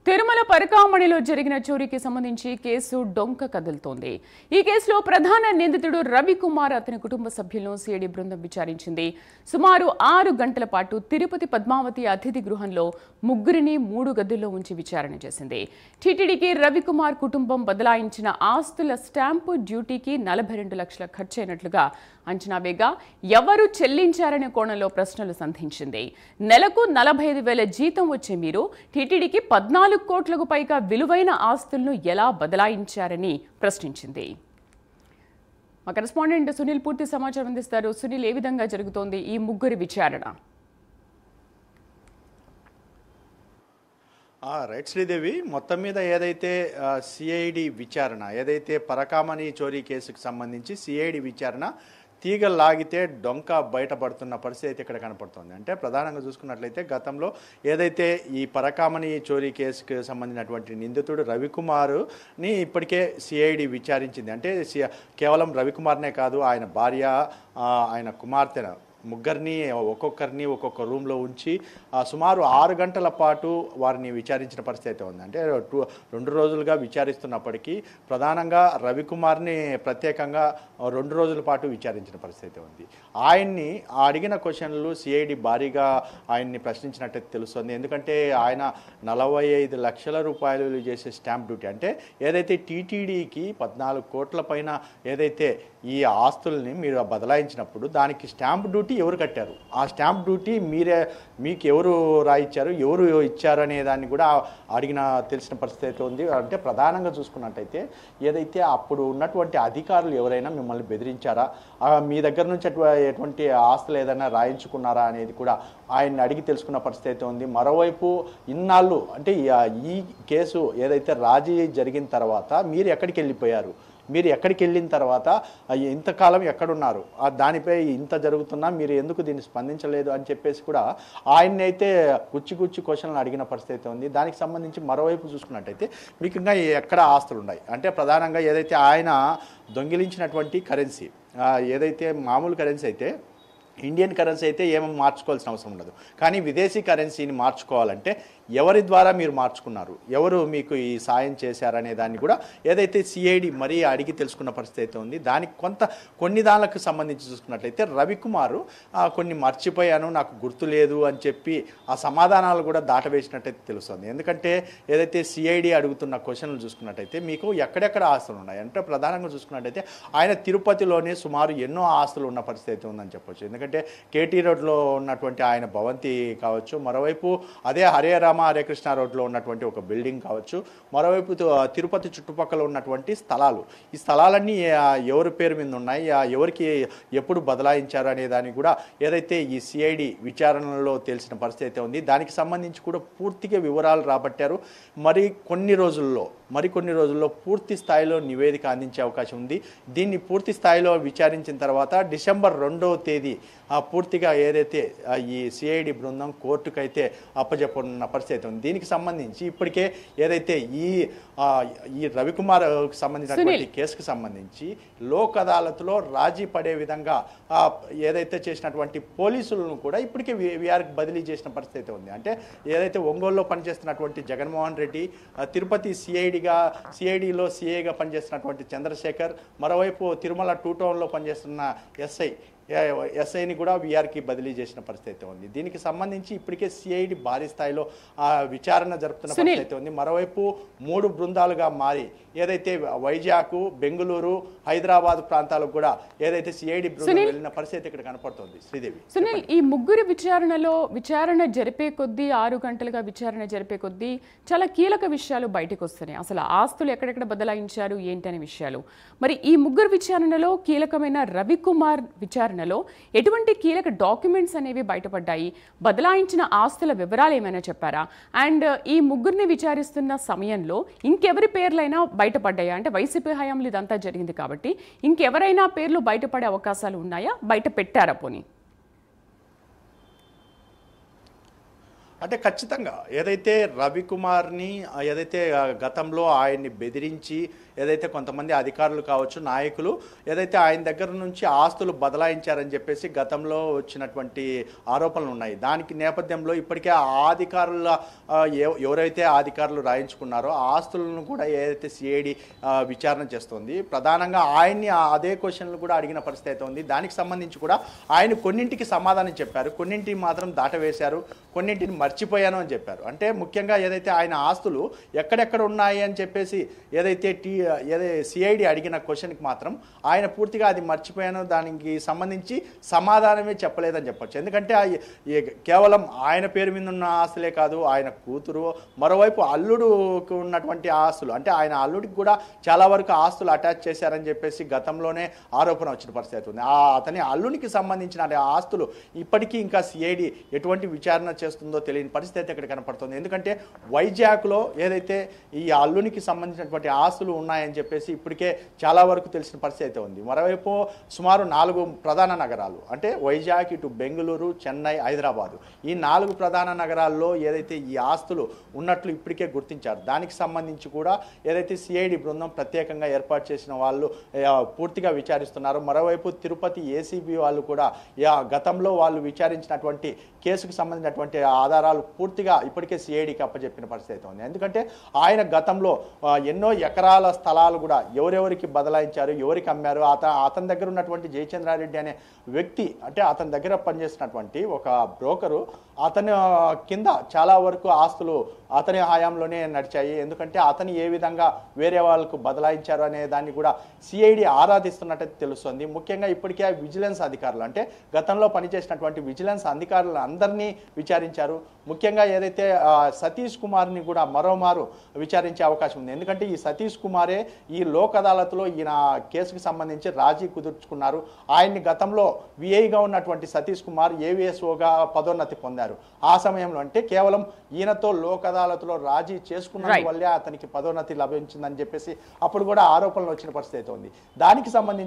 తిరుమల పరకామణిలో జరిగిన చోరీకి సంబంధించి కేసు డొంక కదులుతోంది. ఈ కేసులో ప్రధాన నిందితుడు రవికుమార్ అతని కుటుంబ సభ్యులను సిఐడి బృందం విచారించింది. సుమారు 6 గంటల పాటు తిరుపతి పద్మావతి అతిథి గృహంలో ముగ్గురిని 3 గదుల్లో ఉంచి విచారణ చేసింది. టీటీడీకి రవికుమార్ కుటుంబం బదలాయించిన ఆస్తుల స్టాంపు డ్యూటీకి 42 లక్షల ఖర్చయినట్లుగా అంచనా వేగా ఎవరు చెల్లించారనే కోణంలో ప్రశ్నలు సంధించింది. నెలకు 45,000 జీతం వచ్చే మీరు టీటీడీకి 14 కోట్లకు పైగా విలువైన ఆస్తులను ఎలా బదలాయించారని ప్రశ్నించింది. మా కరెస్పాండెంట్ సునీల్ పూర్తి సమాచారం అందిస్తారు. సునీల్, ఏ విధంగా జరుగుతోంది ఈ ముగ్గురి విచారణ? రైట్ శ్రీదేవి, మొత్తం మీద ఏదైతే సిఐడి విచారణ, ఏదైతే పరకామణి చోరీ కేసుకు సంబంధించి సిఐడి విచారణ తీగలు లాగితే డొంక బయటపడుతున్న పరిస్థితి అయితే ఇక్కడ కనపడుతుంది. అంటే ప్రధానంగా చూసుకున్నట్లయితే గతంలో ఏదైతే ఈ పరకామణి చోరీ కేసుకు సంబంధించినటువంటి నిందితుడు రవికుమార్ని ఇప్పటికే సిఐడి విచారించింది. అంటే కేవలం రవికుమార్నే కాదు, ఆయన భార్య, ఆయన కుమార్తె ముగ్గురిని ఒక్కొక్కరిని ఒక్కొక్క రూమ్లో ఉంచి సుమారు 6 గంటల పాటు వారిని విచారించిన పరిస్థితి అయితే ఉంది. అంటే 2 రోజులుగా విచారిస్తున్నప్పటికీ ప్రధానంగా రవికుమార్ని ప్రత్యేకంగా 2 రోజుల పాటు విచారించిన పరిస్థితి ఉంది. ఆయన్ని అడిగిన క్వశ్చన్లు సిఐడి భారీగా ఆయన్ని ప్రశ్నించినట్టు తెలుస్తుంది. ఎందుకంటే ఆయన 45 లక్షల రూపాయలు చేసే స్టాంప్ డ్యూటీ, అంటే ఏదైతే టీటీడీకి 14 కోట్ల పైన ఏదైతే ఈ ఆస్తుల్ని మీరు బదలాయించినప్పుడు దానికి స్టాంప్ డ్యూటీ ఎవరు కట్టారు, ఆ స్టాంప్ డ్యూటీ మీకు ఎవరు రాయిచ్చారు, ఎవరు ఇచ్చారు అనే దాన్ని కూడా అడిగిన తెలిసిన పరిస్థితి అయితే ఉంది. అంటే ప్రధానంగా చూసుకున్నట్టయితే ఏదైతే అప్పుడు ఉన్నటువంటి అధికారులు ఎవరైనా మిమ్మల్ని బెదిరించారా, మీ దగ్గర నుంచి ఎటువంటి ఆస్తులు ఏదైనా రాయించుకున్నారా అనేది కూడా ఆయన్ని అడిగి తెలుసుకున్న పరిస్థితి అయితే ఉంది. మరోవైపు ఇన్నాళ్ళు అంటే ఈ కేసు ఏదైతే రాజీ జరిగిన తర్వాత మీరు ఎక్కడికి వెళ్ళిపోయారు, మీరు ఎక్కడికి వెళ్ళిన తర్వాత ఇంతకాలం ఎక్కడున్నారు, దానిపై ఇంత జరుగుతున్నా మీరు ఎందుకు దీన్ని స్పందించలేదు అని చెప్పేసి కూడా ఆయన్ని అయితే గుచ్చి క్వశ్చన్లు అడిగిన పరిస్థితి ఉంది. దానికి సంబంధించి మరోవైపు చూసుకున్నట్టయితే మీకు ఇంకా ఎక్కడ ఆస్తులు ఉన్నాయి అంటే ప్రధానంగా ఏదైతే ఆయన దొంగిలించినటువంటి కరెన్సీ, ఏదైతే మామూలు కరెన్సీ అయితే ఇండియన్ కరెన్సీ అయితే ఏమీ మార్చుకోవాల్సిన అవసరం ఉండదు. కానీ విదేశీ కరెన్సీని మార్చుకోవాలంటే ఎవరి ద్వారా మీరు మార్చుకున్నారు, ఎవరు మీకు ఈ సాయం చేశారనే దాన్ని కూడా ఏదైతే సిఐడి మరీ అడిగి తెలుసుకున్న పరిస్థితి అయితే ఉంది. దానికి కొన్ని దానికి సంబంధించి చూసుకున్నట్లయితే రవికుమారు కొన్ని మర్చిపోయాను, నాకు గుర్తు లేదు అని చెప్పి ఆ సమాధానాలు కూడా దాటవేసినట్టయితే తెలుస్తుంది. ఎందుకంటే ఏదైతే సిఐడి అడుగుతున్న క్వశ్చన్లు చూసుకున్నట్టయితే మీకు ఎక్కడెక్కడ ఆస్తులు ఉన్నాయి అంటే ప్రధానంగా చూసుకున్నట్టయితే ఆయన తిరుపతిలోనే సుమారు ఎన్నో ఆస్తులు ఉన్న పరిస్థితి అయితే ఉందని చెప్పొచ్చు. ఎందుకంటే కేటీ రోడ్లో ఉన్నటువంటి ఆయన భవంతి కావచ్చు, మరోవైపు అదే హరే కృష్ణ రోడ్లో ఉన్నటువంటి ఒక బిల్డింగ్ కావచ్చు, మరోవైపు తిరుపతి చుట్టుపక్కల ఉన్నటువంటి స్థలాలు, ఈ స్థలాలన్నీ ఎవరి పేరు మీద ఉన్నాయి, ఎవరికి ఎప్పుడు బదలాయించారు అనే దాన్ని కూడా ఏదైతే ఈ సిఐడి విచారణలో తెలిసిన పరిస్థితి అయితే ఉంది. దానికి సంబంధించి కూడా పూర్తిగా వివరాలు రాబట్టారు. మరికొన్ని రోజుల్లో పూర్తి స్థాయిలో నివేదిక అందించే అవకాశం ఉంది. దీన్ని పూర్తి స్థాయిలో విచారించిన తర్వాత డిసెంబర్ 2వ తేదీ పూర్తిగా ఏదైతే ఈ సిఐడి బృందం కోర్టుకైతే అప్పచెప్పనున్న పరిస్థితి ఉంది. దీనికి సంబంధించి ఇప్పటికే ఏదైతే ఈ రవికుమార్ సంబంధించినటువంటి కేసుకు సంబంధించి లోక్ అదాలత్లో రాజీ పడే విధంగా ఏదైతే చేసినటువంటి పోలీసులను కూడా ఇప్పటికే వీఆర్కి బదిలీ చేసిన పరిస్థితి ఉంది. అంటే ఏదైతే ఒంగోలులో పనిచేస్తున్నటువంటి జగన్మోహన్ రెడ్డి, తిరుపతి సిఐడిలో సిఐగా పనిచేస్తున్నటువంటి చంద్రశేఖర్, మరోవైపు తిరుమల 2 టౌన్లో పనిచేస్తున్న ఎస్ఐని కూడా వీఆర్కి బదిలీ చేసిన పరిస్థితి ఉంది. దీనికి సంబంధించి ఇప్పటికే సిఐడి భారీ స్థాయిలో విచారణ జరుపుతున్న పరిస్థితి ఉంది. మరోవైపు 3 బృందాలుగా మారి ఏదైతే వైజాగ్, బెంగళూరు, హైదరాబాద్ ప్రాంతాలకు కూడా ఏదైతే సిఐడి బృందం వెళ్ళిన పరిస్థితి ఇక్కడ కనపడుతుంది. శ్రీదేవి, సునీల్, ఈ ముగ్గురు విచారణ జరిపే కొద్దీ 6 గంటలుగా విచారణ జరిపే కొద్దీ చాలా కీలక విషయాలు బయటకు వస్తున్నాయి. అసలు ఆస్తులు ఎక్కడెక్కడ బదలాయించారు ఏంటనే విషయాలు. మరి ఈ ముగ్గురు విచారణలో కీలకమైన రవికుమార్ విచారణలో ఎటువంటి కీలక డాక్యుమెంట్స్ అనేవి బయటపడ్డాయి, బదలాయించిన ఆస్తుల వివరాలు ఏమైనా చెప్పారా? అండ్ ఈ ముగ్గురిని విచారిస్తున్న సమయంలో ఇంకెవరి పేర్లైనా బయటపడ్డాయా? అంటే వైసీపీ హయాంలో ఇదంతా జరిగింది కాబట్టి ఇంకెవరైనా పేర్లు బయటపడే అవకాశాలు ఉన్నాయా, బయట పెట్టారా పోనీ? అంటే ఖచ్చితంగా ఏదైతే రవికుమార్ని ఏదైతే గతంలో ఆయన్ని బెదిరించి ఏదైతే కొంతమంది అధికారులు కావచ్చు నాయకులు ఏదైతే ఆయన దగ్గర నుంచి ఆస్తులు బదలాయించారని చెప్పేసి గతంలో వచ్చినటువంటి ఆరోపణలు ఉన్నాయి. దానికి నేపథ్యంలో ఇప్పటికే ఆ అధికారుల ఎవరైతే అధికారులు రాయించుకున్నారో ఆ ఆస్తులను కూడా ఏదైతే సిఐడి విచారణ చేస్తుంది. ప్రధానంగా ఆయన్ని అదే క్వశ్చన్లు కూడా అడిగిన పరిస్థితి అయితే ఉంది. దానికి సంబంధించి కూడా ఆయన కొన్నింటికి సమాధానం చెప్పారు, కొన్నింటికి మాత్రం దాటవేశారు, కొన్నింటిని మర్చిపోయాను అని చెప్పారు. అంటే ముఖ్యంగా ఏదైతే ఆయన ఆస్తులు ఎక్కడెక్కడ ఉన్నాయి అని చెప్పేసి ఏదైతే సిఐడి అడిగిన క్వశ్చన్కి మాత్రం ఆయన పూర్తిగా అది మర్చిపోయాను, దానికి సంబంధించి సమాధానమే చెప్పలేదని చెప్పొచ్చు. ఎందుకంటే కేవలం ఆయన పేరు మీద ఉన్న ఆస్తులే కాదు, ఆయన కూతురు, మరోవైపు అల్లుడుకు ఉన్నటువంటి ఆస్తులు, అంటే ఆయన అల్లుడికి కూడా చాలా వరకు ఆస్తులు అటాచ్ చేశారని చెప్పేసి గతంలోనే ఆరోపణ వచ్చిన పరిస్థితి ఉంది. అతని అల్లునికి సంబంధించిన ఆస్తులు ఇప్పటికీ ఇంకా సిఐడి ఎటువంటి విచారణ చేస్తుందో తెలియని పరిస్థితి ఇక్కడ కనపడుతుంది. ఎందుకంటే వైజాగ్లో ఏదైతే ఈ అల్లునికి సంబంధించినటువంటి ఆస్తులు ఉన్నాయని చెప్పేసి ఇప్పటికే చాలా వరకు తెలిసిన పరిస్థితి అయితే ఉంది. మరోవైపు సుమారు 4 ప్రధాన నగరాలు, అంటే వైజాగ్, ఇటు బెంగళూరు, చెన్నై, హైదరాబాదు, ఈ 4 ప్రధాన నగరాల్లో ఏదైతే ఈ ఆస్తులు ఉన్నట్లు ఇప్పటికే గుర్తించారు. దానికి సంబంధించి కూడా ఏదైతే సిఐడి బృందం ప్రత్యేకంగా ఏర్పాటు చేసిన వాళ్ళు పూర్తిగా విచారిస్తున్నారు. మరోవైపు తిరుపతి ఏసీబీ వాళ్ళు కూడా గతంలో వాళ్ళు విచారించినటువంటి కేసుకు సంబంధించినటువంటి ఆధారాలు పూర్తిగా ఇప్పటికే సిఐడికి అప్పచెప్పిన పరిస్థితి అయితే ఉంది. ఎందుకంటే ఆయన గతంలో ఎన్నో ఎకరాల స్థలాలు కూడా ఎవరెవరికి బదలాయించారు, ఎవరికి అమ్మారు, అతని దగ్గర ఉన్నటువంటి జయచంద్రారెడ్డి అనే వ్యక్తి, అంటే అతని దగ్గర పనిచేసినటువంటి ఒక బ్రోకరు, అతని కింద చాలా వరకు ఆస్తులు అతని హయాంలోనే నడిచాయి. ఎందుకంటే అతను ఏ విధంగా వేరే వాళ్ళకు బదలాయించారు అనే దాన్ని కూడా సిఐడి ఆరాధిస్తున్నట్టు తెలుస్తుంది. ముఖ్యంగా ఇప్పటికే విజిలెన్స్ అధికారులు, అంటే గతంలో పనిచేసినటువంటి విజిలెన్స్ అధికారులు అందరినీ విచారించారు. ముఖ్యంగా ఏదైతే సతీష్ కుమార్ని కూడా మరోమారు విచారించే అవకాశం ఉంది. ఎందుకంటే ఈ సతీష్ కుమారే ఈ లోక్ అదాలత్లో ఈయన కేసుకు సంబంధించి రాజీ కుదుర్చుకున్నారు. ఆయన్ని గతంలో విఐగా ఉన్నటువంటి సతీష్ కుమార్ ఏవిఎస్ఓగా పదోన్నతి పొందారు. ఆ సమయంలో అంటే కేవలం ఈయనతో లోక్ అదాలత్లో రాజీ చేసుకున్న వల్లే అతనికి పదోన్నతి లభించిందని చెప్పేసి అప్పుడు కూడా ఆరోపణలు వచ్చిన పరిస్థితి ఉంది. దానికి సంబంధించి